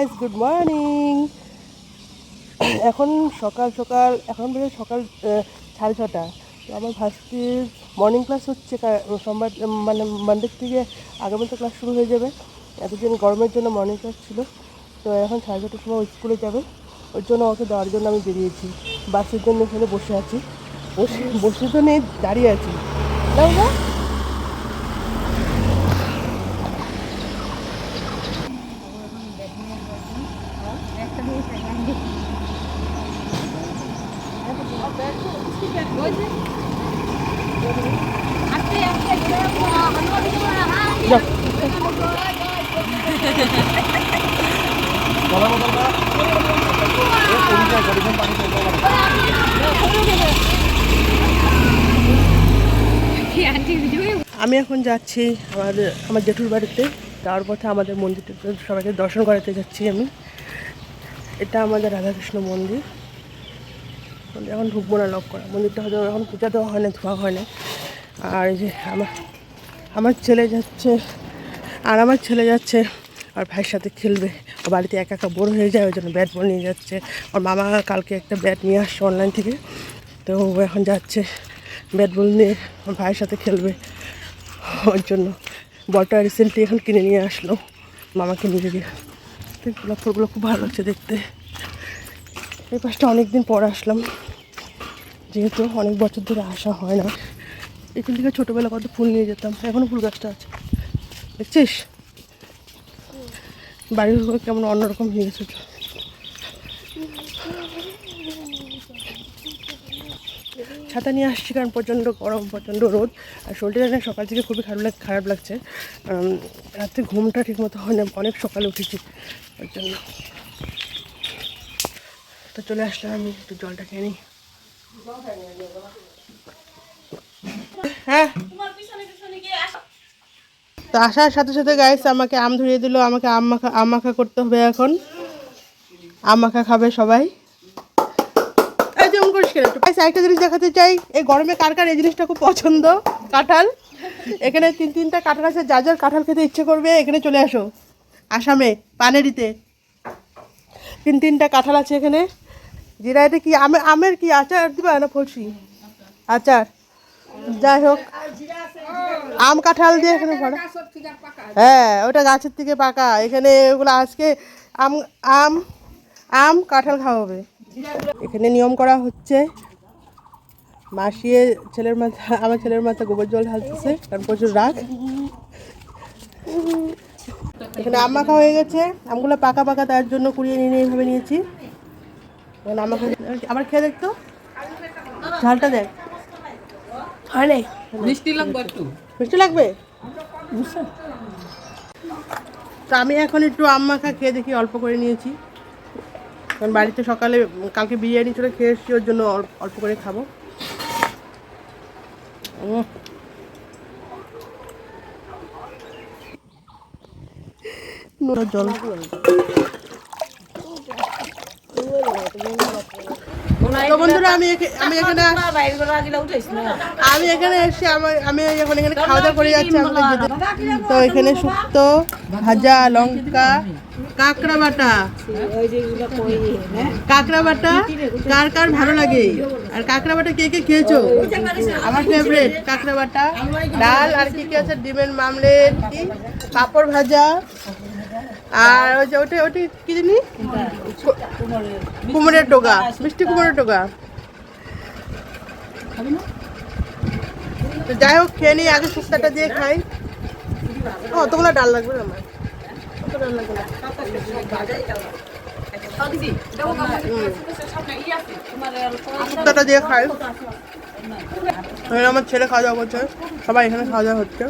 Guys, good morning. এখন সকাল সকাল এখন বেজে সকাল 6:30। তো আমার ভার্সিটির মর্নিং ক্লাস হচ্ছে সোমবার, মানে মানডে থেকে আগামী তো ক্লাস শুরু হয়ে যাবে। এতদিন গরমের জন্য মর্নিং ক্লাস ছিল, তো এখন 6:30টার সময় স্কুলে যাবে। ওর জন্য ওকে দেওয়ার জন্য আমি বেরিয়েছি। বাসের জন্য এখানে বসে আছি, বসে বসে তো নেই, দাঁড়িয়ে আছি। না না, আমি এখন যাচ্ছি আমার জেঠুর বাড়িতে। যাওয়ার পথে আমাদের মন্দিরটা সবাইকে দর্শন করাতে যাচ্ছি আমি। এটা আমাদের রাধাকৃষ্ণ মন্দির। এখন ঢুকবো না, লক করা। মন্দিরটা হয়তো এখন পূজা দেওয়া হয় না, ধোয়া হয় না। আর এই যে আমার ছেলে যাচ্ছে, আর ভাইয়ের সাথে খেলবে। ও বাড়িতে একা একা বোর হয়ে যায়, ওই জন্য ব্যাট বল নিয়ে যাচ্ছে। ওর মামা কালকে একটা ব্যাট নিয়ে আসছে অনলাইন থেকে, তো ও এখন যাচ্ছে ব্যাট বল নিয়ে ওর ভাইয়ের সাথে খেলবে। ওর জন্য বলটা রিসেন্টলি এখন কিনে নিয়ে আসলো মামাকে নিয়ে গিয়ে। তো গোলাপ ফুলগুলো খুব ভালো লাগছে দেখতে। এই পাশটা অনেক দিন পর আসলাম, যেহেতু অনেক বছর ধরে আসা হয় না। এখান থেকে ছোটোবেলা কত ফুল নিয়ে যেতাম, এখনও ফুল গাছটা আছে, দেখছিস? বাড়ির কেমন অন্যরকম হয়ে গেছে। ছাতা নিয়ে আসছি কারণ প্রচণ্ড গরম, প্রচণ্ড রোদ, আর শরীরটা সকাল থেকে খুবই খারাপ লাগছে। রাত্রে ঘুমটা ঠিক মতো হয় না, অনেক সকালে উঠেছি ওর জন্য। তো চলে আসলাম, আমি একটু জলটা খেয়ে নিই। হ্যাঁ, তো আসার সাথে সাথে গাইস আমাকে আম ধরিয়ে দিল। আমাকে আম মাখা করতে হবে এখন। আম মাখা খাবে সবাই। এই যেমন করিস কেন একটু। একটা জিনিস দেখাতে চাই, এই গরমে কার কার এই জিনিসটা খুব পছন্দ, কাঁঠাল। এখানে তিনটা কাঁঠাল আছে, যার কাঁঠাল খেতে ইচ্ছে করবে এখানে চলে আসো। আসামে পানেরিতে তিনটা কাঁঠাল আছে এখানে। জিরা, এটা কি আমের কি আচার দিবা না ফলসি আচার? যাই হোক, আম কাঁঠাল দিয়ে এখানে ভরা। হ্যাঁ, ওটা গাছের থেকে পাকা। এখানে ওগুলো আজকে আম আম আম কাঁঠাল খাওয়া হবে। এখানে নিয়ম করা হচ্ছে, মাসিয়ে আমার ছেলের মাথা গোবর জল ঢালতেছে, কারণ প্রচুর রাগ। এখানে আম মাখা হয়ে গেছে, আমগুলো পাকা পাকা, তার জন্য কুড়িয়ে নিয়ে এইভাবে নিয়েছি। এখন আম মাখা আবার খেয়ে দেখতো, ঝালটা দেখ। মিষ্টি লাগবে। তো আমি এখন একটু আম মাখা খেয়ে দেখি, অল্প করে নিয়েছি, কারণ বাড়িতে সকালে কালকে বিরিয়ানি চলে খেয়ে এসেছি, ওর জন্য অল্প করে খাবো। জল তো বন্ধুরা, আমি এখানে এসে আমি এখন এখানে খাওয়া দাওয়া করে যাচ্ছি। তো এখানে শুক্তো, ভাজা, লঙ্কা, কাঁকড়া বাটা কার কার ভালো লাগে? আর কাঁকড়া বাটা কে কে খেয়েছো? আমার ফেভারিট কাঁকড়া বাটা, ডাল, আর কি কি আছে, ডিমের মামলেট, পাঁপড় ভাজা, আর ওই যে ওটি কি জানি, কুমড়ের ডোগা, মিষ্টি কুমড়ের ডোগা। তো যাই হোক, খেয়ে নিই, আগে শুক্তাটা দিয়ে খাই। অতগুলো ডাল লাগবে না আমার, অত ডাল লাগবে না। শুক্তাটা দিয়ে খাই। আমার ছেলে খাওয়া দাওয়া করছে, সবাই এখানে খাওয়া দাওয়া হচ্ছে।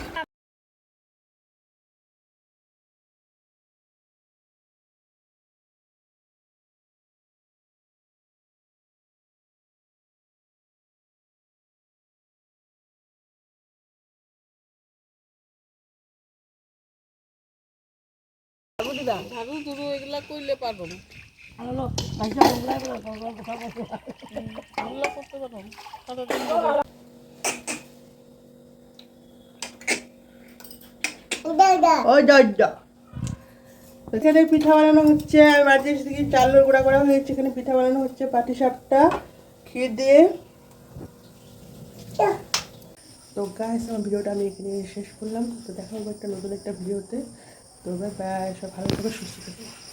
ওই এখানে পিঠা বানানো হচ্ছে, আমি বাড়িতে এসে থেকে চালের গুঁড়া করা হয়েছে, এখানে পিঠা বানানো হচ্ছে পাটিসাপটা ক্ষীর দিয়ে। তো গাইস আমার ভিডিওটা আমি এখানে শেষ করলাম। তো দেখা হবে একটা নতুন একটা ভিডিওতে। তো বাই বাই, সব ভালো থাকো, সুস্থ থাকো।